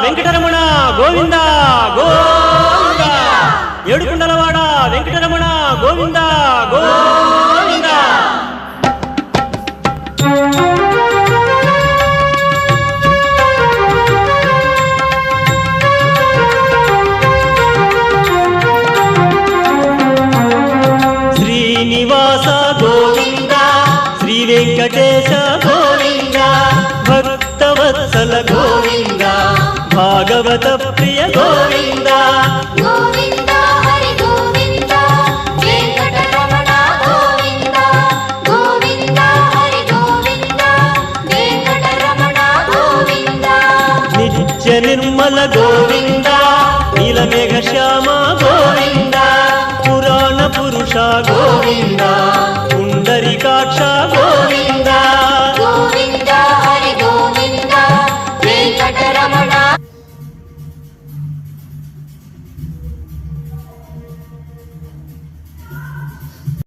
వెంకటరమణ గోవింద గోవింద ఏడుకొండలవాడ వెంకటరమణ గోవింద గోవింద శ్రీనివాస గోవింద శ్రీ వెంకటేశ గోవింద భక్తవత్సల గోవింద భాగవత ప్రియ గోవింద గోవింద హరి గోవింద వెంకటరమణ గోవింద గోవింద హరి గోవింద వెంకటరమణ గోవింద నిత్య నిర్మల గోవింద నీలమేఘ శ్యామ గోవింద పురాణ పురుష గోవింద పుండరీకాక్ష గోవింద